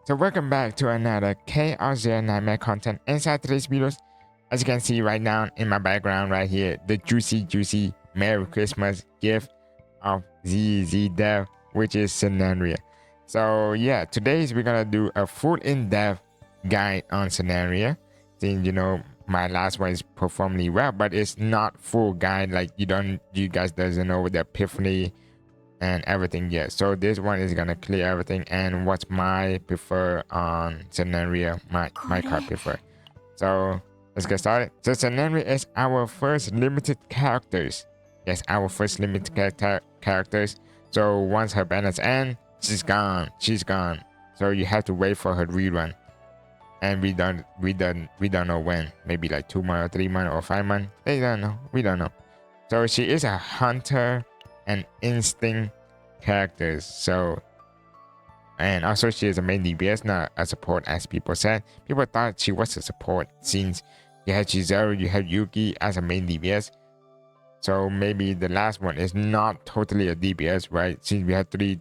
So welcome back to another Chaos Zero Nightmare content. Inside today's videos, as you can see right now in my background right here, the juicy Merry Christmas gift of ZZ Dev, which is Sereniel. So yeah, today we're gonna do a full in-depth guide on Sereniel. Since you know my last one is performing well, but it's not full guide. Like you guys doesn't know the Epiphany and everything yet. So this one is gonna clear everything and what's my prefer on Sereniel, my card prefer. So let's get started. So Sereniel is our first limited characters. Yes, our first limited characters. So once her banners end, she's gone. So you have to wait for her rerun. And we don't know when. Maybe like 2 months, 3 months, or 5 months. They don't know. We don't know. So she is a hunter and instinct characters. So, and also she is a main DPS, not a support as people said. People thought she was a support since you have Giselle, you have Yuki as a main DPS. So maybe the last one is not totally a DPS, right? Since we have 4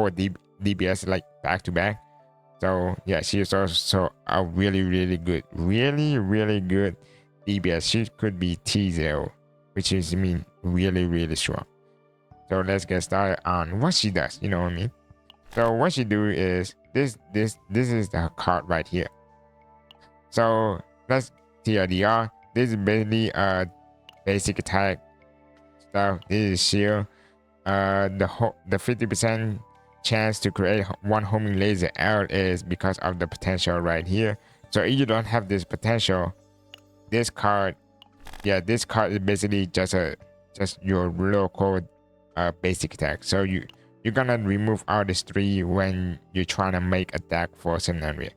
DPS like back to back. So yeah, she is also a really good DPS. She could be T0, which is really strong. So let's get started on what she does. You know what I mean? So what she do is this is the card right here. So let's TLDR. This is basically a basic attack stuff. This is shield. The 50% chance to create one homing laser arrow is because of the potential right here. So if you don't have this potential, this card is basically just your local basic attack. So you're gonna remove all these 3 when you're trying to make attack for Sereniel.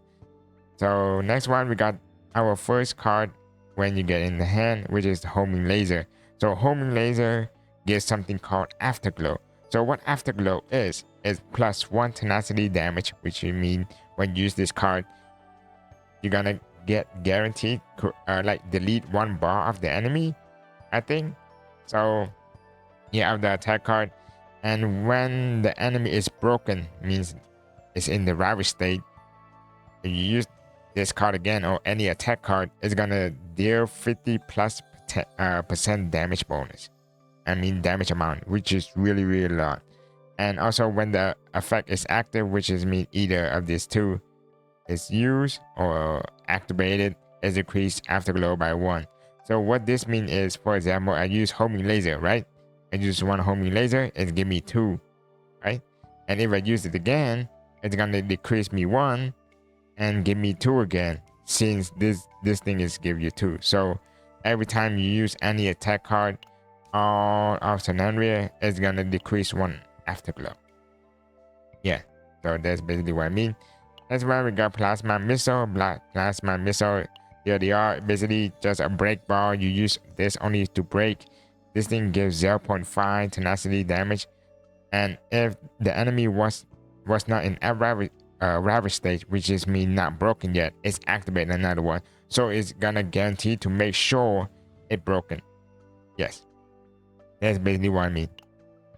So next one, we got our first card when you get in the hand, which is the homing laser. So homing laser gives something called afterglow. So what afterglow is +1 tenacity damage, which you mean when you use this card, you're gonna get guaranteed like delete 1 bar of the enemy, I think. So you have the attack card, and when the enemy is broken, means it's in the ravage state, if you use this card again or any attack card, it's gonna deal 50+% damage bonus. Damage amount, which is really a lot. And also when the effect is active, which is either of these 2 is used or activated, is increased afterglow by 1. So what this means is, for example, I use homing laser, right? I use 1 homing laser, it give me 2, right? And if I use it again, it's gonna decrease me 1 and give me 2 again, since this thing is give you 2. So every time you use any attack card all of Sereniel, it's gonna decrease 1 afterglow. Yeah, so that's basically what I mean. That's why we got plasma missile. Plasma missile, here they are, basically just a break bar. You use this only to break. This thing gives 0.5 tenacity damage, and if the enemy was not in a ravage stage, which is not broken yet, it's activating another one. So it's gonna guarantee to make sure it broken. Yes, that's basically what I mean.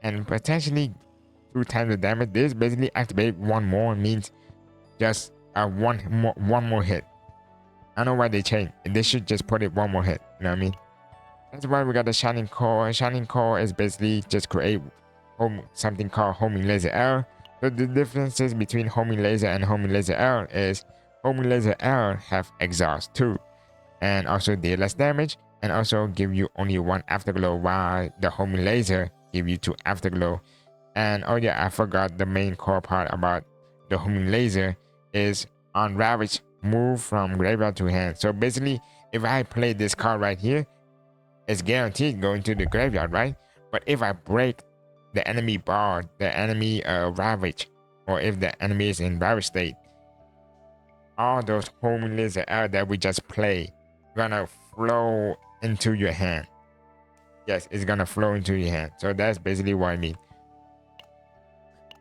And potentially 2 times the damage. This basically activate 1 more, means just one more hit. I don't know why they changed. They should just put it 1 more hit. You know what I mean? That's why we got the Shining Core. Shining Core is basically just create something called homing laser arrow. So the differences between homing laser and homing laser arrow is homing laser arrow have exhaust too, and also deal less damage, and also give you only 1 afterglow, while the homing laser give you 2 afterglow. And oh yeah, I forgot the main core part about the homing laser is on ravage, move from graveyard to hand. So basically, if I play this card right here, it's guaranteed going to the graveyard, right? But if I break the enemy bar, the enemy ravage, or if the enemy is in ravage state, all those homing laser arrows that we just play gonna flow into your hand. Yes, it's gonna flow into your hand. So that's basically what I mean.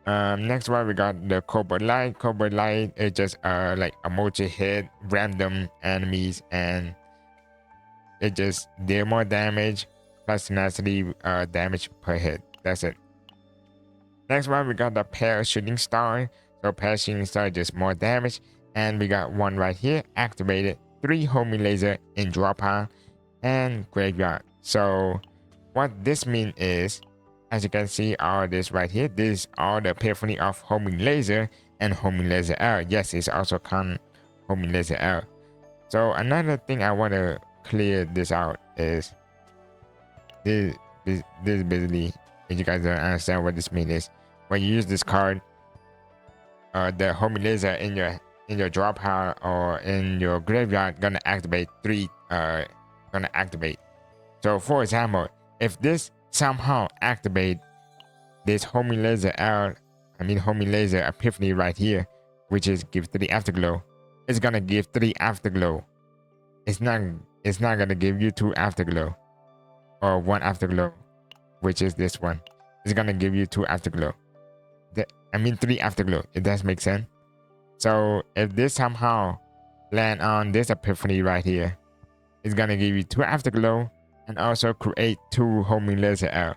Next one, we got the Cobalt Light. Cobalt Light is just like a multi-hit random enemies, and it just deal more damage plus tenacity damage per hit. That's it. Next one, we got the Pale Shooting Star. So So passing star just more damage. And we got one right here, activated, 3 homing laser in draw pile and graveyard. So what this means is, as you can see, all this right here, this is all the epiphany of homing laser and homing laser L. Yes, it's also called homing laser L. So another thing I want to clear this out is this basically, if you guys don't understand what this means, is when you use this card, the homing laser in your draw pile or in your graveyard gonna activate 3 gonna activate. So for example, if this somehow activate this homing laser L, homing laser epiphany right here, which is give 3 afterglow, it's gonna give 3 afterglow. It's not gonna give you 2 afterglow or 1 afterglow, which is this one. It's gonna give you 2 afterglow. 3 afterglow. It does make sense. So if this somehow land on this epiphany right here, it's gonna give you 2 afterglow and also create 2 homing laser L.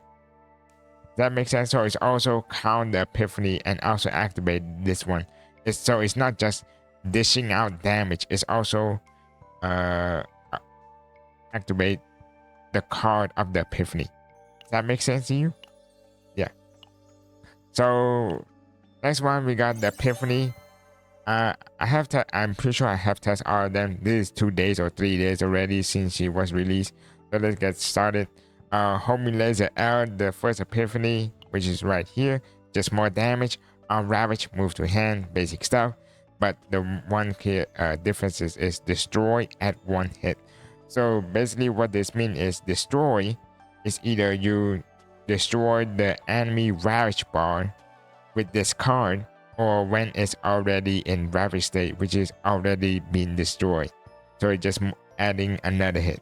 That makes sense. So it's also count the epiphany and also activate this one. So it's not just dishing out damage. It's also activate the card of the epiphany. Does that make sense to you? Yeah. So next one, we got the epiphany. I'm pretty sure I have tested all of them. This is 2 days or 3 days already since she was released. So let's get started. Homing laser L, the first epiphany, which is right here, just more damage. On ravage, move to hand, basic stuff. But the one key difference is destroy at 1 hit. So basically what this means is destroy is either you destroy the enemy ravage bar with this card, or when it's already in ravage state, which is already been destroyed. So it's just adding another hit.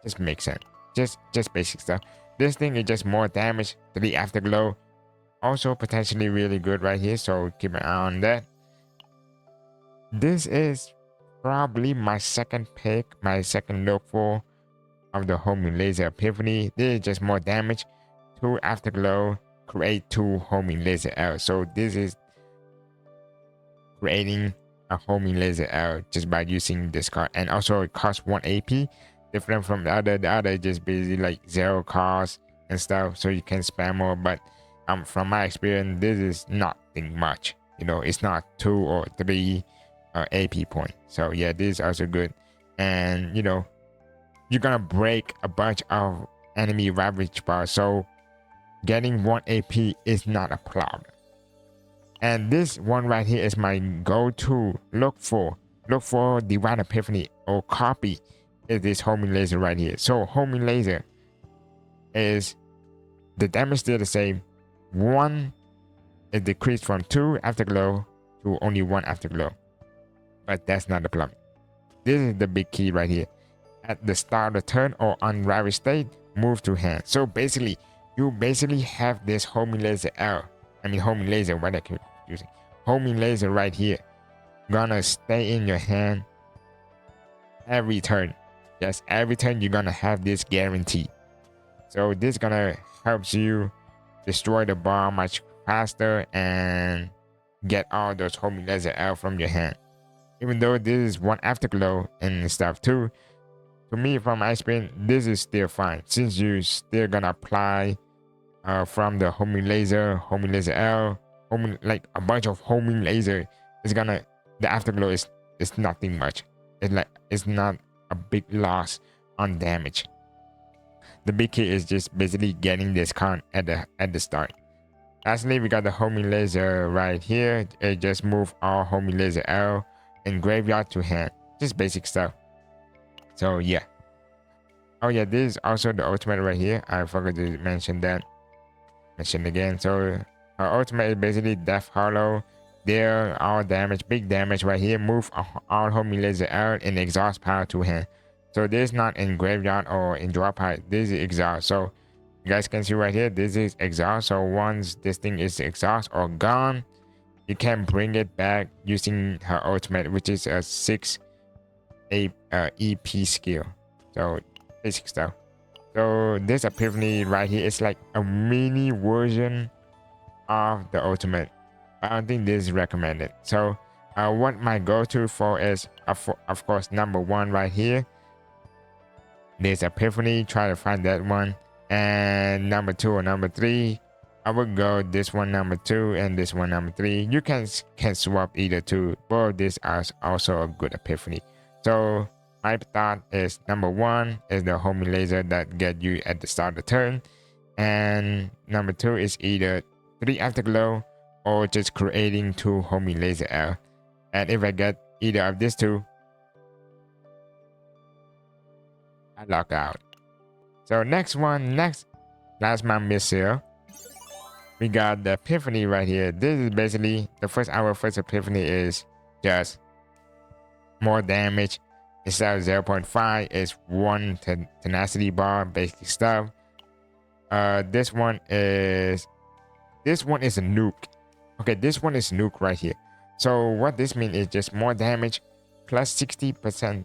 Just makes sense. Just basic stuff. This thing is just more damage, 3 afterglow. Also potentially really good right here, so keep an eye on that. This is probably my second pick, my second look for of the homing laser epiphany. This is just more damage, 2 afterglow, create 2 homing laser L. So this is creating a homing laser L just by using this card, and also it costs 1 AP, different from the other. The other just basically like 0 cost and stuff, so you can spam more. But from my experience, this is nothing much. It's not 2 or 3 AP point. So yeah, this is also good. And you're gonna break a bunch of enemy ravage bars, so getting 1 AP is not a problem. And this one right here is my go-to look for Divine Epiphany or copy is this homing laser right here. So homing laser is the damage still the same. 1 is decreased from 2 afterglow to only 1 afterglow. But that's not the problem. This is the big key right here. At the start of the turn or on ravage state, move to hand. So basically, you have this homing laser L. Homing laser, what I keep using. Homing laser right here. Gonna stay in your hand every turn. Yes, every turn you're gonna have this guarantee. So this gonna help you destroy the bar much faster and get all those homing laser L from your hand. Even though this is 1 afterglow and stuff too, to me, from my experience, this is still fine, since you still gonna apply from the homing laser L, like a bunch of homing laser. The afterglow is nothing much. It's not a big loss on damage. The big key is just basically getting this card at the start. Lastly, we got the homing laser right here. It just move all homing laser L in graveyard to hand. Just basic stuff. So yeah. Oh yeah, this is also the ultimate right here. I forgot to mention that. Mention again. So her ultimate is basically Death Hollow. There, all damage, big damage right here. Move all homing laser out in exhaust pile to hand. So this is not in graveyard or in draw pile. This is exhaust. So you guys can see right here, this is exhaust. So once this thing is exhaust or gone, you can bring it back using her ultimate, which is a 6 EP skill. So basic stuff. So this epiphany right here is like a mini version of the ultimate. I don't think this is recommended. So what my go-to for is of course number 1 right here. There's Epiphany, try to find that one. And number 2 or number 3, I would go this one number 2 and this one number 3. You can swap either two. Both these are also a good Epiphany. So my thought is number 1 is the homing laser that get you at the start of the turn, and number 2 is either 3 afterglow or just creating 2 homing laser L. And if I get either of these two, I lock out. So next plasma missile. We got the Epiphany right here. This is basically our first Epiphany is just more damage. Instead of 0.5, it's 1 tenacity bar, basic stuff. This one is a nuke. Okay, this one is nuke right here. So what this means is just more damage plus 60%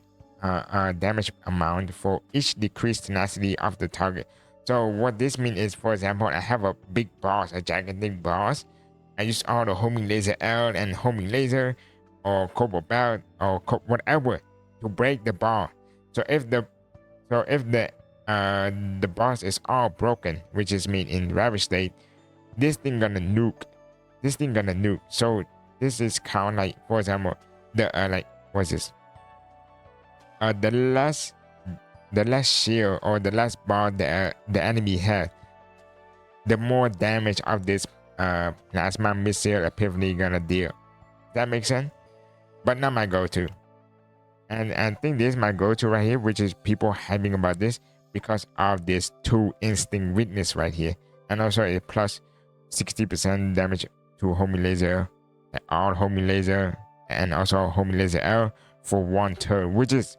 damage amount for each decreased tenacity of the target. So what this means is, for example, I have a big boss, a gigantic boss. I use all the homing laser L and homing laser or Cobalt or whatever to break the boss. So if the boss is all broken, which is mean in ravage state, this thing gonna nuke. So this is kind of like, for example, the what's this? The less shield or the less bar the enemy has, the more damage of this plasma missile Epiphany gonna deal. That makes sense? But not my go-to. And I think this is my go-to right here, which is people hyping about this because of this 2 instinct witness right here, and also a plus 60% damage to homing laser, all homing laser, and also homing laser L for 1 turn, which is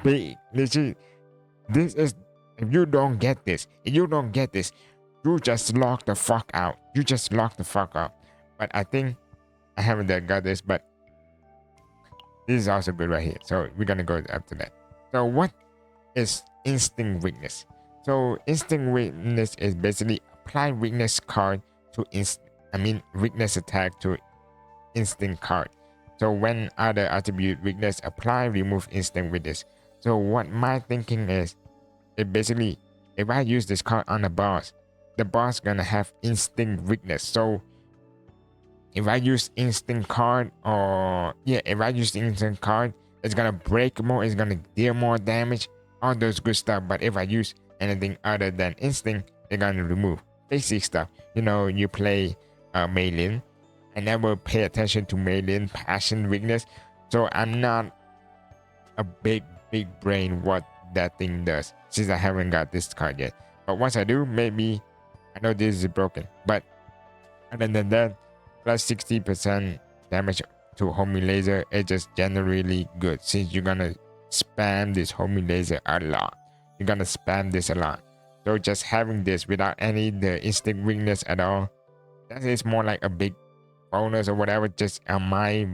big. Literally, this is, if you don't get this, you just lock the fuck out. But I think I haven't got this, but this is also good right here. So we're gonna go up to that. So what is instinct weakness? So instinct weakness is basically apply weakness card to weakness attack to instinct card. So when other attribute weakness apply, remove instinct weakness. So what my thinking is, it basically, if I use this card on the boss gonna have instinct weakness. So if I use instinct card, it's gonna break more, it's gonna deal more damage, all those good stuff. But if I use anything other than instinct, it's gonna remove basic stuff. You play Melee, I never pay attention to Melee passion weakness, so I'm not a big brain what that thing does, since I haven't got this card yet. But once I do, maybe I know this is broken. But other than that, plus 60% damage to homing laser is just generally good, since you're gonna spam this homing laser a lot. So just having this without the instinct weakness at all, that is more like a big bonus or whatever. Just on my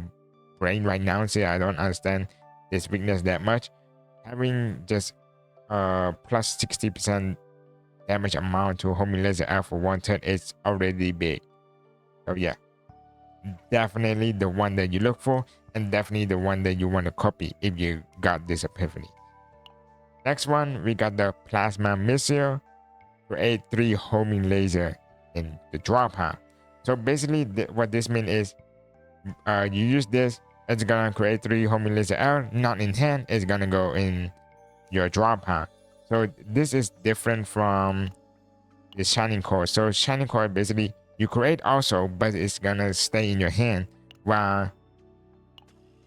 brain right now, see, I don't understand this weakness that much. Having just plus 60% damage amount to homing laser L for 1 turn is already big. So yeah, definitely the one that you look for, and definitely the one that you want to copy if you got this Epiphany. Next one, we got the plasma missile. Create 3 homing laser in the draw pile. So basically what this means is, you use this, it's gonna create 3 homing laser L, not in hand, it's gonna go in your draw pile. So this is different from the shining core. So shining core basically you create also, but it's gonna stay in your hand, while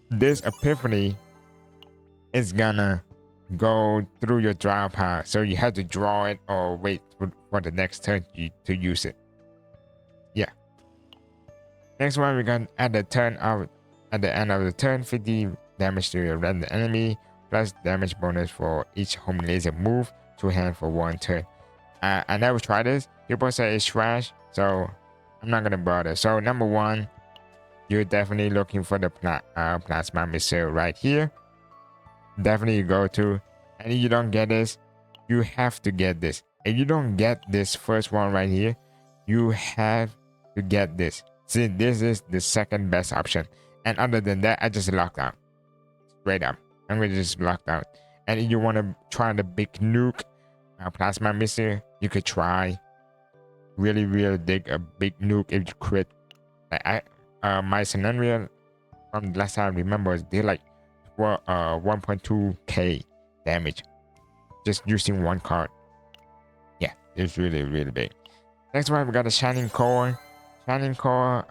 this Epiphany is gonna go through your draw pile. So you have to draw it or wait for the next turn to use it. Yeah. Next one, we got at the end of the turn, 50 damage to your random enemy, plus damage bonus for each homing laser move to hand for 1 turn. I never tried this. People say it's trash, so I'm not gonna bother. So number 1, you're definitely looking for the plasma missile right here. Definitely go to, and if you don't get this, you have to get this. If you don't get this first one right here, you have to get this. See, this is the second best option. And other than that, I just locked out. Straight up. I'm gonna just locked out. And if you want to try the big nuke plasma missile, you could try really dig a big nuke if you crit. Like my Sereniel from the last time I remember did like 1.2k damage just using one card. Yeah, it's really big. Next one, we got a Shining Core. Shining Core,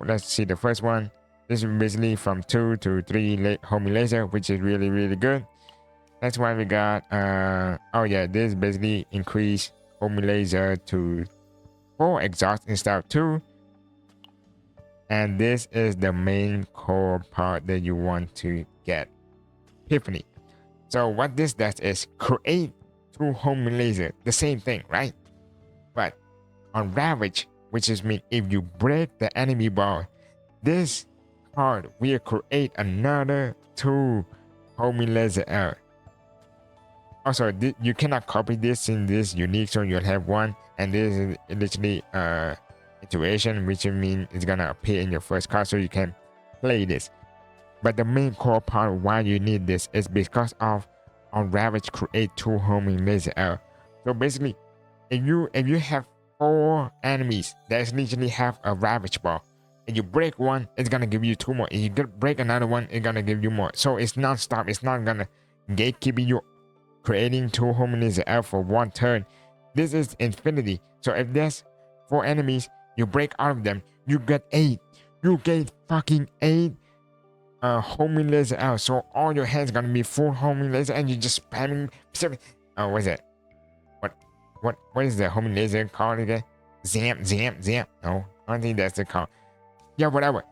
let's see the first one. This is basically from 2 to 3 homing laser, which is really good. Next one we got, oh yeah, this basically increase homing laser to 4 exhaust instead of 2. And this is the main core part that you want to get. Epiphany. So what this does is create 2 homing laser, the same thing, right? But on Ravage, which is mean if you break the enemy ball, this card will create another 2 homing laser L. Also, you cannot copy this in this unique, so you'll have one, and this is literally iteration, which means it's gonna appear in your first card, so you can play this. But the main core part why you need this is because of on Ravage create 2 homing laser L. So basically, if you have 4 enemies that literally have a Ravage ball, and you break one, it's gonna give you 2 more. If you break another one, it's gonna give you more. So it's non-stop. It's not gonna gatekeep you creating 2 homing laser L for 1 turn. This is infinity. So if there's 4 enemies, you break out of them, you get 8. You get fucking 8 homing laser L. So all your hands gonna be full homing laser, and you're just spamming. What is it? What is the homing laser called again? Zamp. No, I don't think that's the call. Yeah, whatever.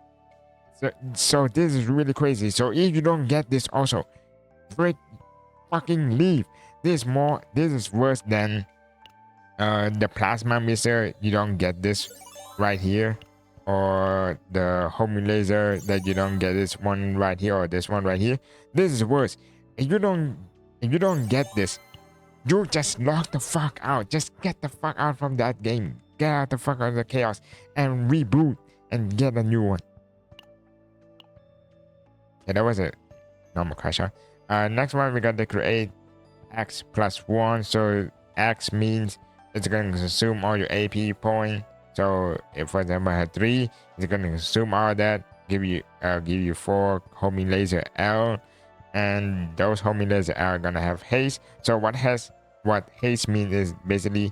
So this is really crazy. So if you don't get this, also break, fucking leave. This is worse than the plasma missile. You don't get this right here, or the homing laser that you don't get this one right here, or this one right here. This is worse. If you don't get this, you just lock the fuck out. Just get the fuck out from that game. Get out the fuck out of the chaos and reboot and get a new one. Yeah, that was a normal crash. Next one we got to create X plus 1. So X means it's going to consume all your AP point. So if for example I had 3, it's going to consume all that. Give you 4 homing laser L. And those homing laser are gonna have haste. So what haste means is basically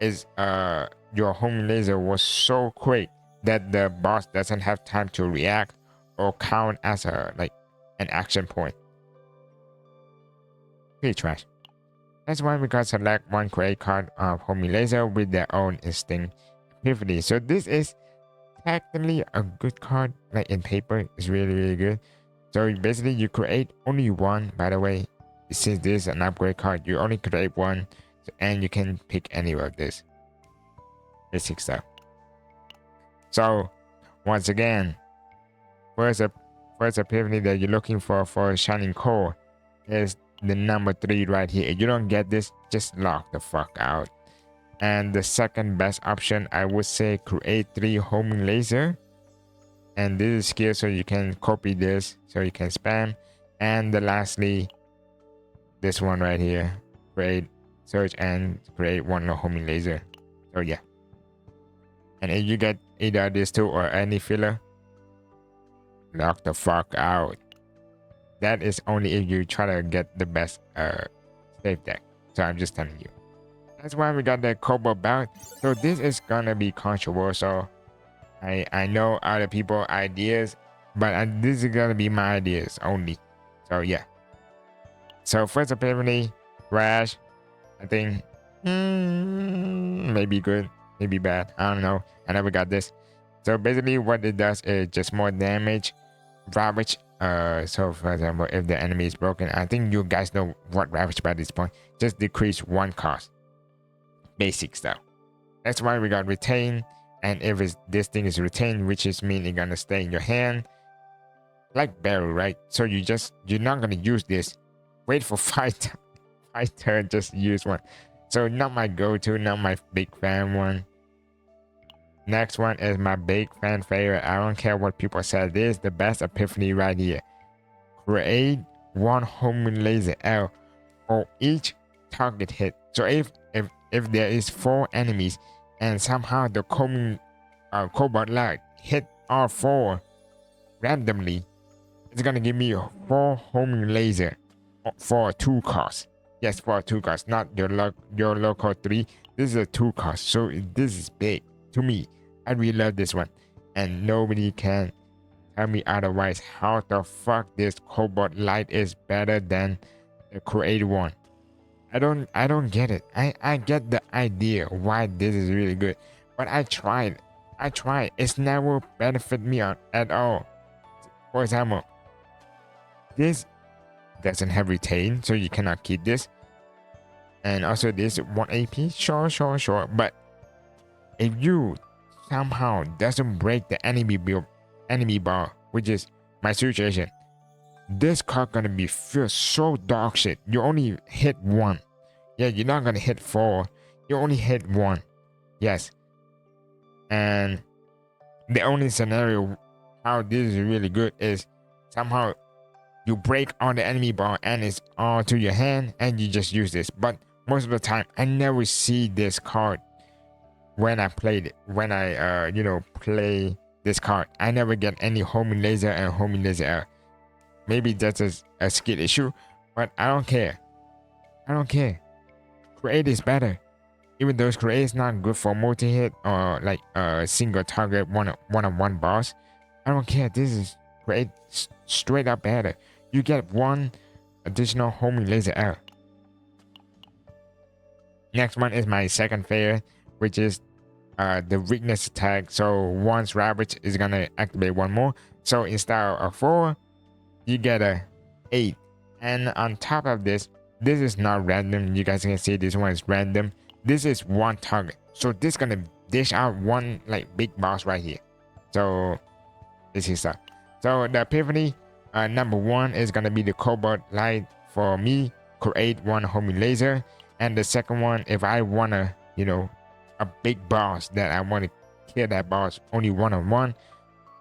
your homing laser was so quick that the boss doesn't have time to react or count as an action point. Pretty trash. That's why we got select 1 create card of homing laser with their own instinct Epiphany. So this is technically a good card, like in paper. It's really good. So basically you create only 1, by the way. Since this is an upgrade card, you only create 1, and you can pick any of this. Basic stuff. So once again, first Epiphany that you're looking for Shining Core is the number 3 right here. If you don't get this, just lock the fuck out. And the second best option, I would say create 3 homing laser. And this is skill, so you can copy this, so you can spam. And the lastly, this one right here, create, search, and create 1 homing laser. So yeah. And if you get either these 2 or any filler, lock the fuck out. That is only if you try to get the best safe deck. So I'm just telling you. That's why we got the Cobalt belt. So this is gonna be controversial. I know other people ideas, but this is gonna be my ideas only. So yeah. So first Epiphany, Rash, I think maybe good, maybe bad. I don't know. I never got this. So basically what it does is just more damage, Ravage. So for example, if the enemy is broken, I think you guys know what Ravage by this point. Just decrease 1 cost. Basic stuff. That's why we got retain. And if this thing is retained, which is mean it's gonna stay in your hand, like barrel, right? So you're not gonna use this. Wait for 5 turns, just use 1. So not my go-to, not my big fan one. Next one is my big fan favorite. I don't care what people say. This is the best epiphany right here. Create one homing laser L for each target hit. So if there is 4 enemies and somehow the Cobalt light hit all 4 randomly, it's gonna give me 4 homing laser for 2 cost. Yes, for 2 cost, not your local 3. This is a 2 cost, so this is big to me. I really love this one, and nobody can tell me otherwise. How the fuck this Cobalt light is better than the created one? I don't get it. I get the idea why this is really good, but I tried. It's never benefit me at all. For example, this doesn't have retain, so you cannot keep this. And also this 1 AP, sure. But if you somehow doesn't break the enemy bar, which is my situation, this card gonna be feel so dog shit. You only hit 1. Yeah, you're not gonna hit 4. You only hit 1. Yes. And the only scenario how this is really good is somehow you break on the enemy bar and it's all to your hand and you just use this. But most of the time I never see this card when I played it. When I play this card, I never get any homing laser and homing laser L. Maybe that's a skill issue, but I don't care. Create is better. Even though create is not good for multi-hit or like a single target one-on-one boss, I don't care. This is create straight up better. You get 1 additional homing laser L. Next one is my second favorite, which is the weakness attack. So once ravage is gonna activate 1 more. So instead of 4, you get a 8. And on top of this is not random. You guys can see this one is random. This is 1 target. So this gonna dish out 1 like big boss right here. So this is that. So the epiphany number 1 is gonna be the Cobalt light for me. Create 1 homing laser. And the second one, if I wanna, a big boss that I want to kill that boss only one-on-one,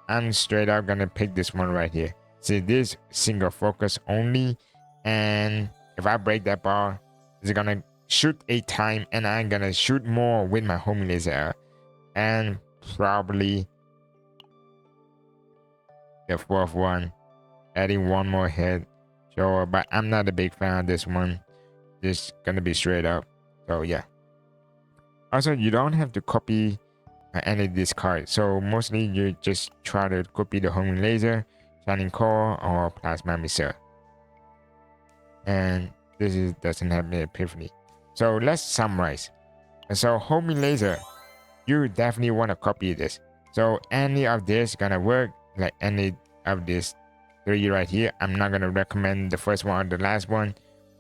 I'm straight up gonna pick this one right here. See, this single focus only, and if I break that bar, it's gonna shoot 8 times, and I'm gonna shoot more with my homing laser, and probably the 4th one, adding 1 more hit. Sure, but I'm not a big fan of this one. Just gonna be straight up. So yeah. Also, you don't have to copy any of this card. So mostly you just try to copy the homing laser, shining core, or plasma missile. And this doesn't have the epiphany. So let's summarize. So homing laser, you definitely want to copy this. So any of this gonna work, like any of this 3 right here. I'm not gonna recommend the first one or the last one.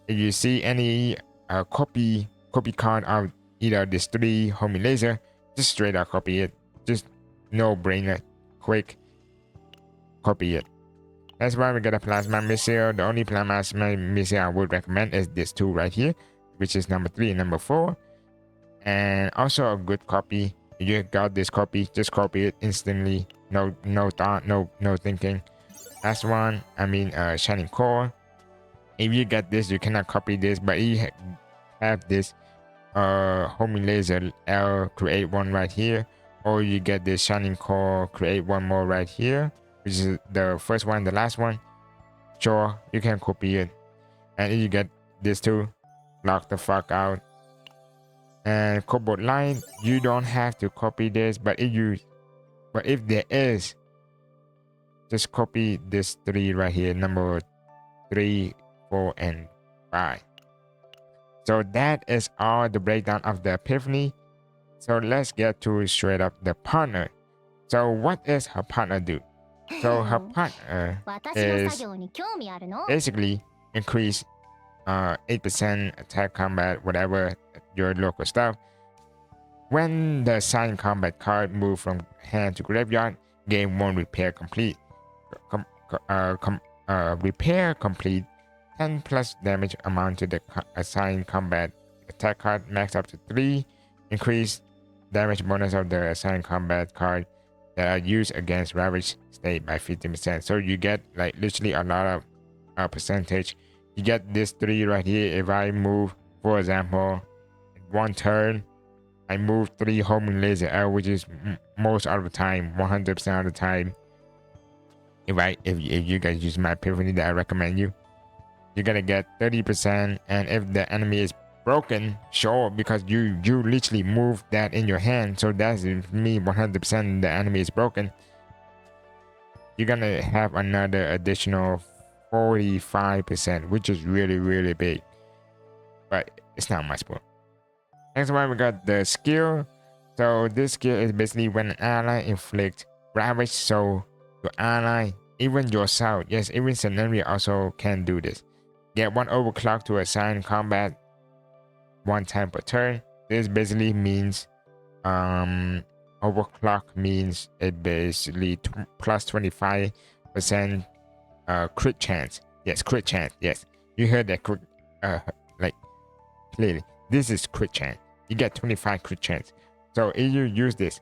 If you see any copy card of either this 3 homing laser, just straight up copy it. Just no brainer, quick copy it. That's why we got a plasma missile. The only plasma missile I would recommend is this 2 right here, which is number 3 and number 4. And also a good copy. If you got this copy, just copy it instantly. No thought, no thinking. Last one, shining core. If you get this, you cannot copy this, but if you have this homing laser L, create 1 right here, or you get this shining core, create 1 more right here, which is the first one, the last one. Sure, you can copy it. And if you get this 2, lock the fuck out. And Cobalt line, you don't have to copy this, but if there is, just copy this 3 right here, number 3, 4, and 5. So that is all the breakdown of the epiphany. So let's get to straight up the partner. So what does her partner do? So her partner is basically increase 8% attack combat, whatever your local stuff. When the assigned combat card move from hand to graveyard, gain 1 repair complete. Repair complete 10 plus damage amount to the assigned combat attack card, max up to 3, increase damage bonus of the assigned combat card that are used against ravaged state by 50%. So you get like literally a lot of percentage. You get this 3 right here. If I move, for example, in 1 turn, I move 3 homing laser L, which is most of the time, 100% of the time. If you guys use my epiphany that I recommend you, you're gonna get 30%. And if the enemy is broken, sure, because you literally move that in your hand, so that's me 100% the enemy is broken, you're gonna have another additional 45%, which is really big, but it's not much more. Next one, we got the skill. So this skill is basically when an ally inflicts ravage, so your ally, even yourself, yes, even Sereniel also can do this. Get 1 overclock to assign combat 1 time per turn. This basically means overclock means it basically plus 25% crit chance. Yes, crit chance. Yes, you heard that crit, like clearly. This is crit chance. You get 25 crit chance. So if you use this,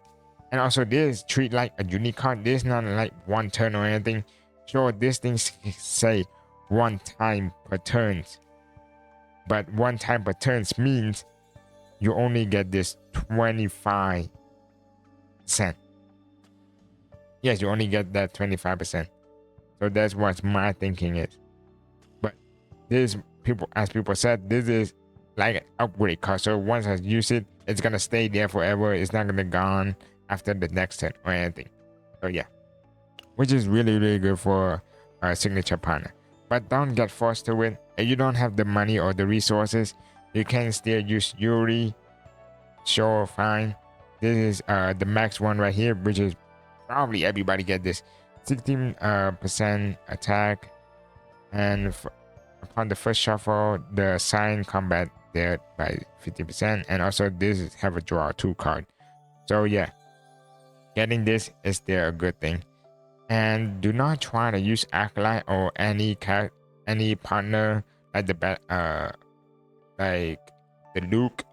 and also this treat like a unique card. This is not like 1 turn or anything. Sure, this thing say 1 time per turns, but 1 time per turns means you only get this 25%. Yes, you only get that 25%. So that's what my thinking is. But this, people, as people said, this is like an upgrade card. So once I use it, it's gonna stay there forever. It's not gonna gone after the next turn or anything. So yeah, which is really good for a signature partner. But don't get forced to it. If you don't have the money or the resources, you can still use Yuri. Sure, fine. This is the max one right here, which is probably everybody get this. 16% attack, and upon the first shuffle, the assigned combat there by 50%, and also this is have a draw 2 card. So yeah, getting this is still a good thing. And do not try to use Acolyte or any partner like like the Luke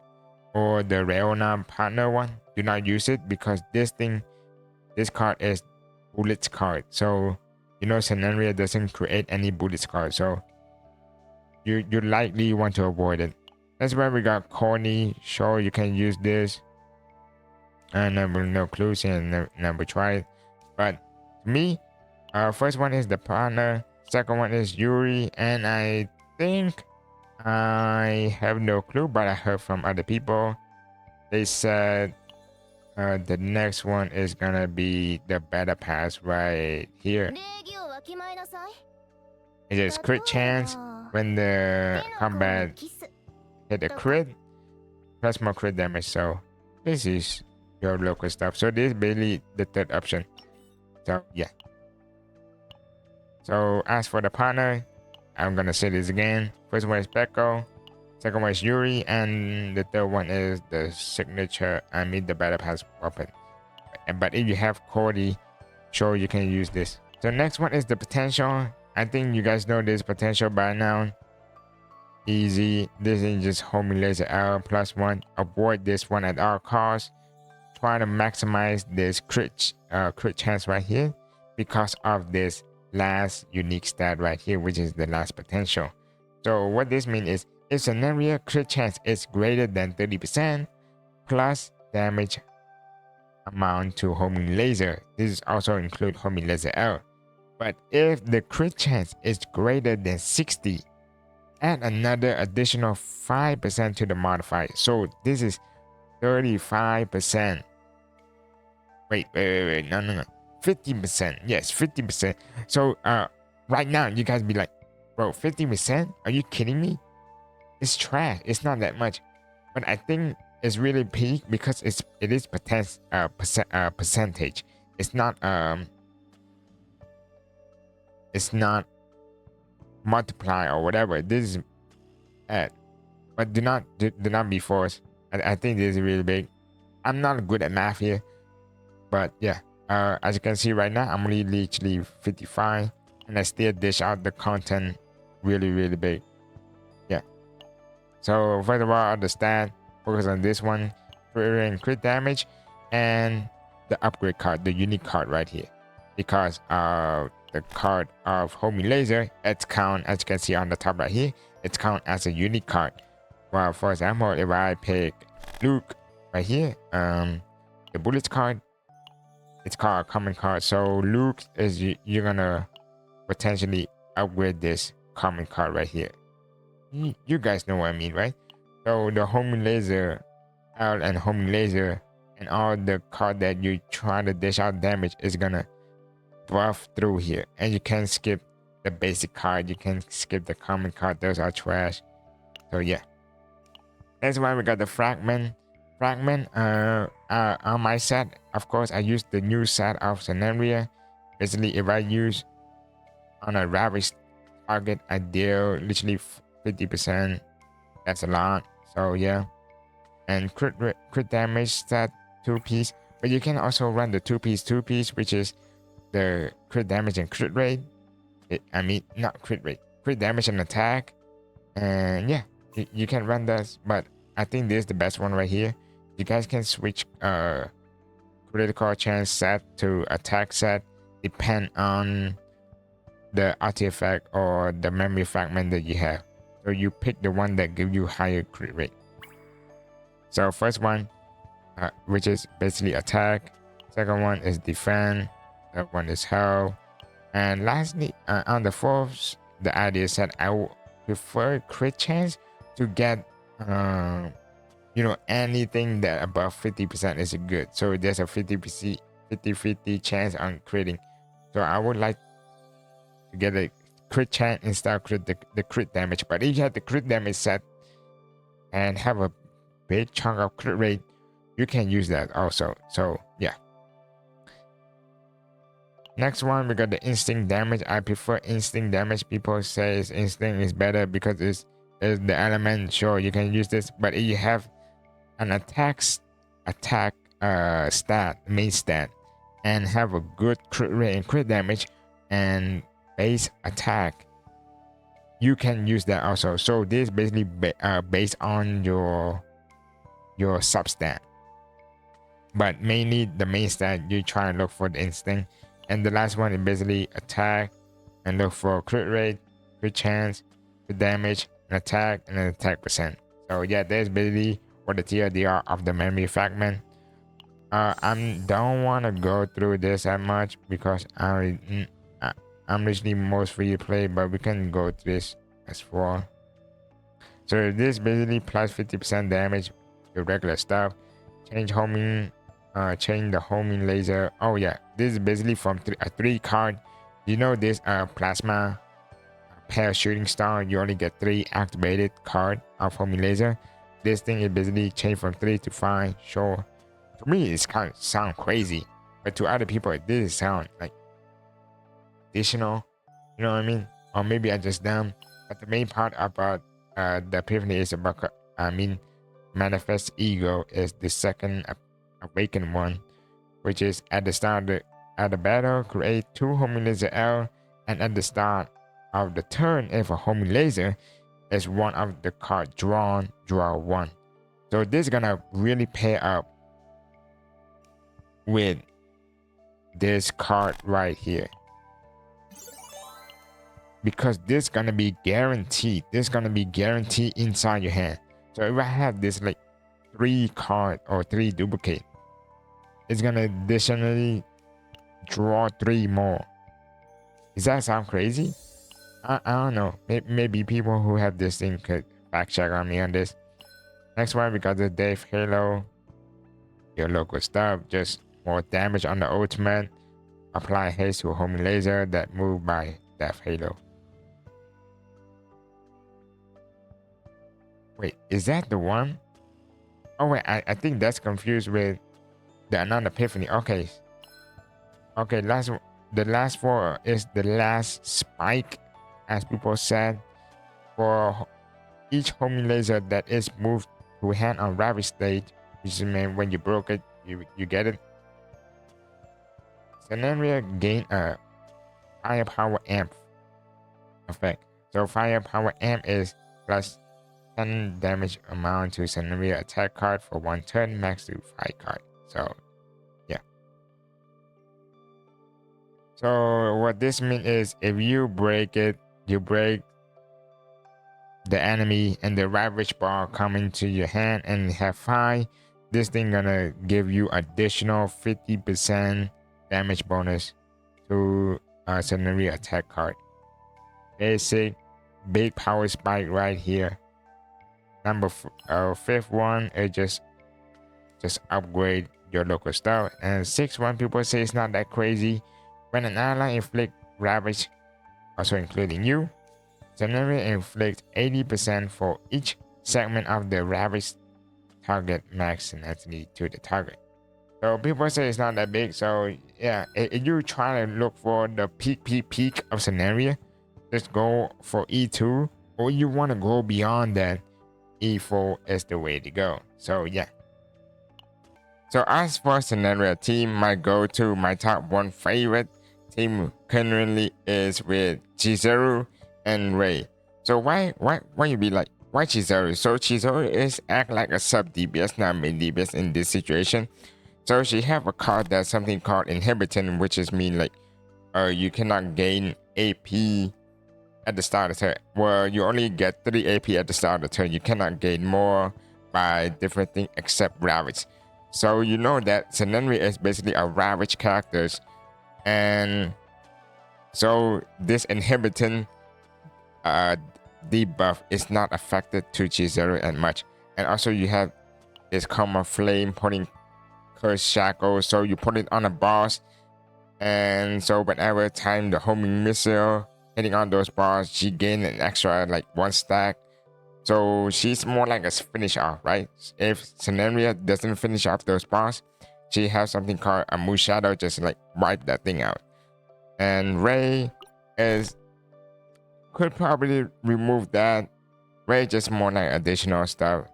or the Reona partner one. Do not use it, because this card is bullets card. So you know Sereniel doesn't create any bullets card, so you likely want to avoid it. That's why we got Corny. Sure, you can use this. And no clues and never tried. But to me, first one is the partner, second one is Yuri, and I think I have no clue, but I heard from other people. They said the next one is gonna be the beta pass right here. It is crit chance when the combat hit a crit, plus more crit damage. So this is your local stuff. So this is basically the third option. So yeah. So as for the partner, I'm gonna say this again. First one is Pekko, second one is Yuri, and the third one is the signature, the battle pass weapon. But if you have Cordy, sure, you can use this. So next one is the potential. I think you guys know this potential by now. Easy. This is just homing laser L +1. Avoid this one at all costs. Try to maximize this crit chance right here because of this last unique stat right here, which is the last potential. So what this means is if Sereniel crit chance is greater than 30% plus damage amount to homing laser, this is also include homing laser L. But if the crit chance is greater than 60, add another additional 5% to the modifier. So this is 35%. Wait, no. 50%. Yes, 50%. So right now you guys be like, bro, 50%? Are you kidding me? It's trash. It's not that much. But I think it's really peak because it is percentage. It's not multiply or whatever. This is add. But do not be forced. I think this is really big. I'm not good at math here. But yeah. As you can see right now, I'm really literally 55 and I still dish out the content really big. Yeah. So first of all, the stat, focus on this one. crit damage, and the upgrade card, the unique card right here. Because the card of homing laser, it's count, as you can see on the top right here, it's count as a unique card. Well, for example, if I pick Luke right here, the bullets card, it's called a common card. So Luke is you're gonna potentially upgrade this common card right here. You guys know what I mean, right? So the homing laser L and homing laser and all the card that you try to dish out damage is gonna buff through here, and you can skip the basic card, you can skip the common card, those are trash. So yeah, that's why we got the fragment. On my set, of course, I use the new set of Sereniel. Basically, if I use on a ravaged target, I deal literally 50%. That's a lot. So yeah, and crit damage set 2-piece, but you can also run the 2-piece, which is the crit damage and crit rate. I mean, not crit rate, crit damage and attack. And yeah, you can run this, but I think this is the best one right here. You guys can switch critical chance set to attack set, depend on the artifact or the memory fragment that you have. So you pick the one that gives you higher crit rate. So first one, which is basically attack. Second one is defend. Third one is health. And lastly, on the fourth, the idea is that I would prefer crit chance to get anything that above 50% is good. So there's a 50-50 chance on critting. So I would like to get a crit chance instead of the crit damage. But if you have the crit damage set and have a big chunk of crit rate, you can use that also. So yeah. Next one, we got the instinct damage. I prefer instinct damage. People say instinct is better because it's the element. Sure, you can use this, but if you have an attack main stat, and have a good crit rate and crit damage and base attack, you can use that also. So this is basically based on your substat, but mainly the main stat you try and look for the instinct. And the last one is basically attack and look for crit rate, crit chance, crit damage, and an attack percent. So yeah, that's basically what the TLDR of the memory fragment. I don't want to go through this that much because I'm literally most free to play, but we can go through this as well. So this basically plus 50% damage with regular stuff. Change the homing laser. Oh yeah, this is basically from a 3 card. You know this plasma pair shooting star, you only get 3 activated card of homing laser. This thing is basically changed from 3 to 5. Sure, to me it's kind of sound crazy, but to other people this sound like additional, you know what I mean? Or maybe I just dumb. But the main part about the Epiphany is about manifest ego is the second awakened one, which is at the start of the battle, create 2 homing laser L, and at the start of the turn, if a homing laser is one of the card drawn, draw 1. So this is gonna really pay up with this card right here, because this is gonna be guaranteed. This is gonna be guaranteed inside your hand. So if I have this like 3 card or 3 duplicate, it's gonna additionally draw 3 more. Does that sound crazy? I don't know. Maybe people who have this thing could fact check on me on this. Next one, we got the Death Halo. Your local stuff, just more damage on the ultimate. Apply haste to a homing laser that move by Death Halo. Wait, is that the one? Oh wait, I think that's confused with the another Epiphany. Okay, the last 4 is the last spike, as people said, for each homing laser that is moved to hand on ravage stage, which means when you broke it, you get it. Sereniel gain a firepower amp effect. So firepower amp is plus 10 damage amount to Sereniel attack card for 1 turn, max to 5 card. So yeah. So what this means is if you break it, you break the enemy and the ravage ball come into your hand and have 5, this thing gonna give you additional 50% damage bonus to Sereniel attack card. Basic, big power spike right here. Number 5th one is just upgrade your local stuff. And 6th one, people say it's not that crazy. When an ally inflict ravage, also including you, Sereniel inflicts 80% for each segment of the ravage target max tenacity to the target. So people say it's not that big. So yeah, if you try to look for the peak of Sereniel, just go for E2, or you want to go beyond that, E4 is the way to go. So yeah. So as for Sereniel team, my top 1 favorite team currently is with Chizuru and Ray. So why you be like, why Chizuru? So Chizuru is act like a sub DPS, not main DPS in this situation. So she have a card that's something called inhibiting, which is mean like you cannot gain AP at the start of the turn. Well, you only get 3 AP at the start of the turn. You cannot gain more by different things except Ravage. So you know that Sereniel is basically a Ravage characters, and so this inhibiting debuff is not affected to Chizuru as much. And also you have this Karma Flame putting Curse Shackle, so you put it on a boss, and so whenever time the homing missile hitting on those bars, she gain an extra like 1 stack. So she's more like a finish off, right? If Sereniel doesn't finish off those bars, she has something called a Moon Shadow, just like wipe that thing out. And Ray could probably remove that. Ray just more like additional stuff.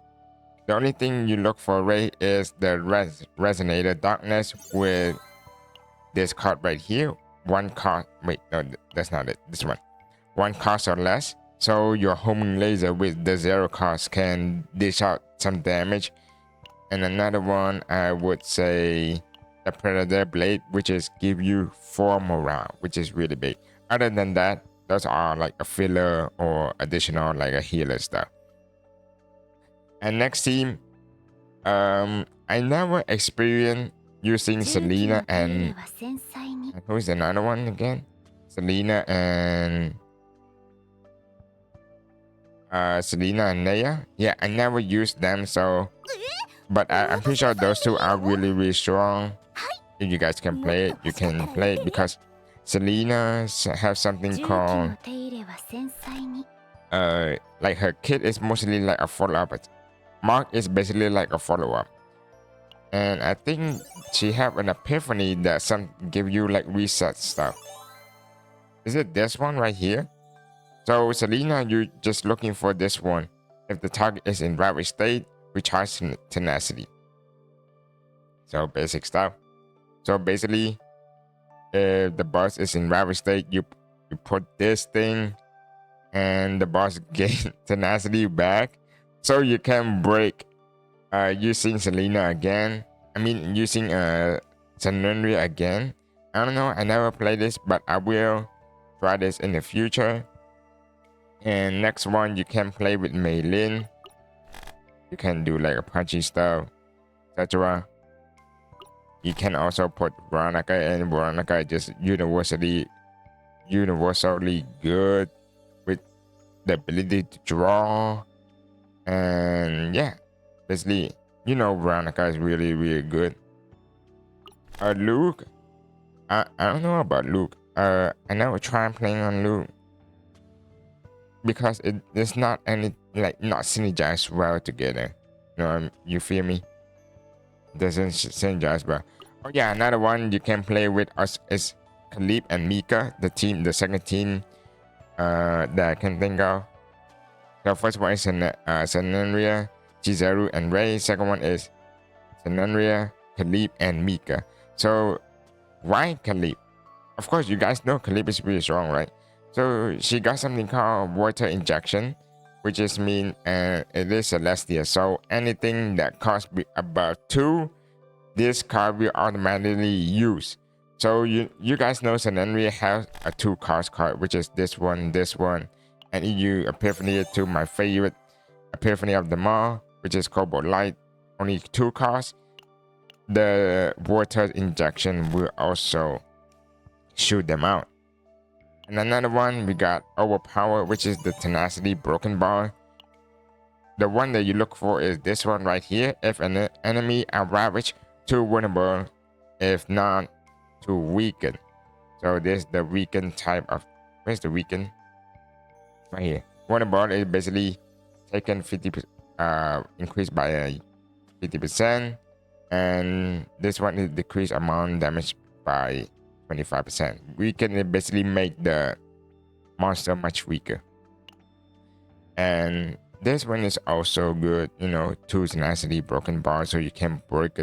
The only thing you look for Ray is the Resonator Darkness with this card right here. 1 cost, wait, no, that's not it, this one. 1 cost or less. So your homing laser with the 0 cost can dish out some damage. And another one, I would say the Predator Blade, which is give you 4 morale, which is really big. Other than that, those are like a filler or additional like a healer stuff. And next team, I never experienced using Selena and who's another one again? Selena and Naya. Yeah, I never used them, so but I'm pretty sure those 2 are really strong. If you guys can play it, you can play it, because Selena have something called like her kit is mostly like a follow-up. Mark is basically like a follow-up. And I think she have an epiphany that some give you like reset stuff. Is it this one right here? So Selena, you're just looking for this one. If the target is in ravage state, recharge tenacity. So basic stuff. So basically, if the boss is in ravage state, you put this thing, and the boss gain tenacity back, so you can break using Selena again. I mean using Sereniel again. I don't know, I never played this, but I will try this in the future. And next one, you can play with Maylin. You can do like a punchy stuff, etc. You can also put Veronica, and Veronica just universally good with the ability to draw. And yeah, basically, you know, Veronica is really good. Luke, I don't know about Luke. I never tried playing on Luke because it's not any like not synergized well together. You know, you feel me? It doesn't synergize well. Oh yeah, another one you can play with us is Khalib and Mika, the second team that I can think of. The first one is Sereniel, Chizuru, and Ray. Second one is Sereniel, Khalib, and Mika. So why Khalib? Of course, you guys know Khalib is really strong, right? So she got something called water injection. which is mean it is Celestia. So anything that costs about 2, this card will automatically use. So you guys know Sereniel has a 2 cost card, which is this one, and EU Epiphany to my favorite Epiphany of them all, which is Cobalt Light, only 2 costs. The water injection will also shoot them out. And another one, we got Overpower, which is the Tenacity Broken Bar. The one that you look for is this one right here. If an enemy are ravaged, to vulnerable, if not to weaken. So this is the weaken type of, where's the weaken? Right here. Vulnerable is basically taken 50 increased by 50%, and this one is decreased amount damage by 25%. Weaken it basically make the monster much weaker. And this one is also good, you know, 2 tenacity broken bar, so you can break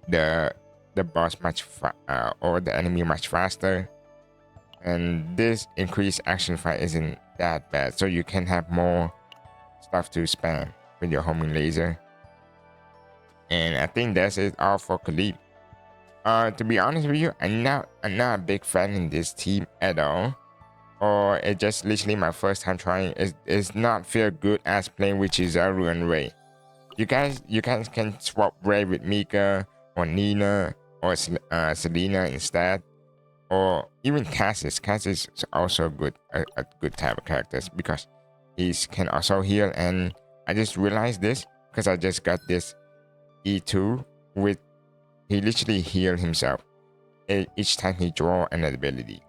the boss much or the enemy much faster. And this increased action fight isn't that bad, so you can have more stuff to spam with your homing laser. And I think that's it all for Khalid. To be honest with you, I'm not a big fan in this team at all, or it's just literally my first time trying. It's not feel good as playing with Chizaru and Ray. You guys can swap Ray with Mika or Nina or Selena instead, or even Cassis. Cassis is also good, a good type of characters because he can also heal. And I just realized this because I just got this E2 with he literally healed himself each time he draw an ability.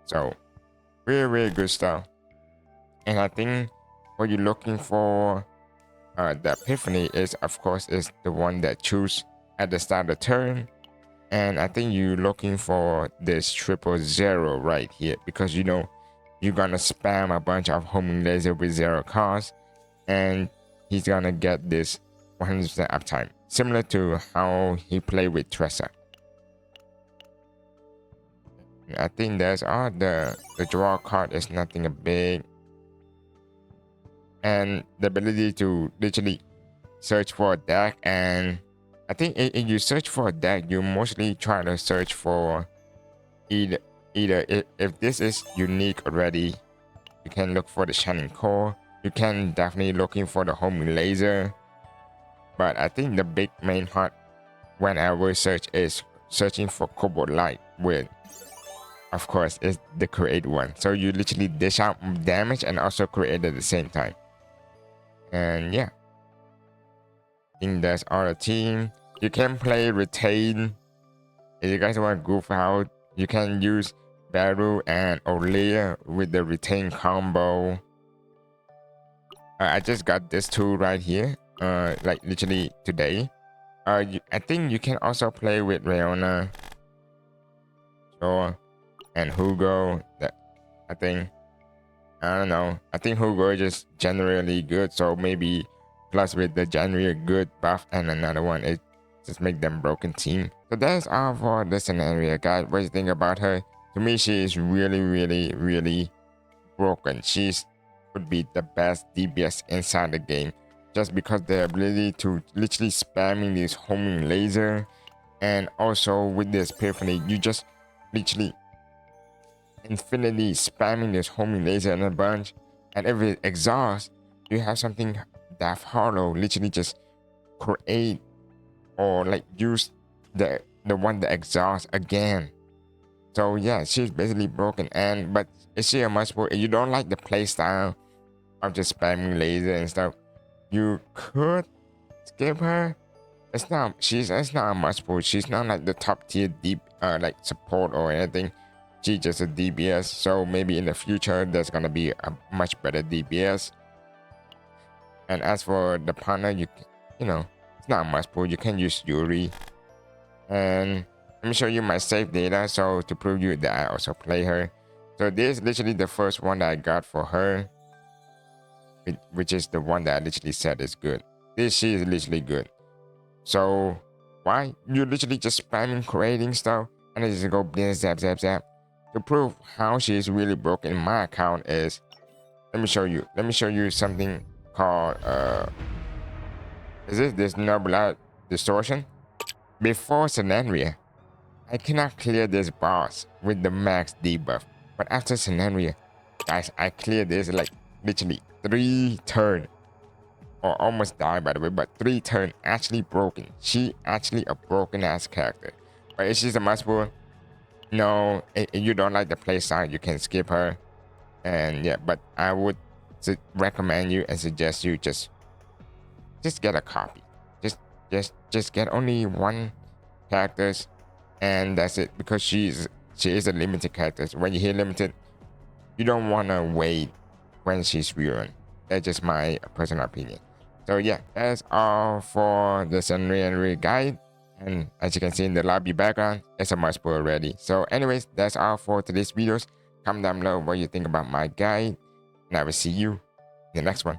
So really good stuff. And I think what you're looking for the Epiphany is, of course, is the one that choose at the start of the turn. And I think you're looking for this 000 right here, because you know you're gonna spam a bunch of homing laser with 0 cost, and he's gonna get this 100% uptime, similar to how he played with Tressa. I think that's all. The draw card is nothing big, and the ability to literally search for a deck. And I think if you search for a deck, you mostly try to search for either if this is unique already, you can look for the Shining Core. You can definitely looking for the homing laser. But I think the big main heart when I will search is searching for Cobalt Light, with, of course, is the create one. So you literally dish out damage and also create at the same time. And yeah, I think that's all the team. You can play Retain. If you guys want to goof out, you can use Baru and Olea with the Retain combo. I just got this tool right here. Like literally today. I think you can also play with Leona, sure, and Hugo. That I don't know. I think Hugo is just generally good, so maybe plus with the generally good buff and another one, it just make them broken team. So that's all for this scenario, guys. What do you think about her? To me, she is really broken. She's would be the best DPS inside the game, just because the ability to literally spamming this homing laser, and also with this Epiphany, you just literally infinitely spamming this homing laser in a bunch, and if it exhausts, you have something Death Hollow literally just create or like use the one that exhausts again. So yeah, she's basically broken. And but is she a must pull? If you don't like the playstyle of just spamming laser and stuff, you could skip her. It's not a must pull. She's not like the top tier deep like support or anything. She's just a DPS. So maybe in the future there's gonna be a much better DPS. And as for the partner, you know, it's not a must pull. You can use Yuri. And let me show you my save data, so to prove you that I also play her. So this is literally the first one that I got for her, which is the one that I literally said is good. She is literally good. So why you literally just spamming creating stuff and then just go zap. To prove how she is really broken in my account is let me show you. Let me show you something called is this Nebula Distortion? Before Sereniel, I cannot clear this boss with the max debuff. But after Sereniel, guys, I cleared this like literally 3 turns. Or almost died by the way, but 3 turns actually broken. She actually a broken ass character. But if she's a must pull, no, if you don't like the playstyle, you can skip her. And yeah, but I would recommend you and suggest you just get a copy. Just get only 1 characters, and that's it, because she is a limited character. So when you hear limited, you don't want to wait when she's rerun. That's just my personal opinion. So yeah, that's all for the Sereniel guide, and as you can see in the lobby background, it's a must pull already. So anyways, that's all for today's videos. Comment down below what you think about my guide, and I will see you in the next one.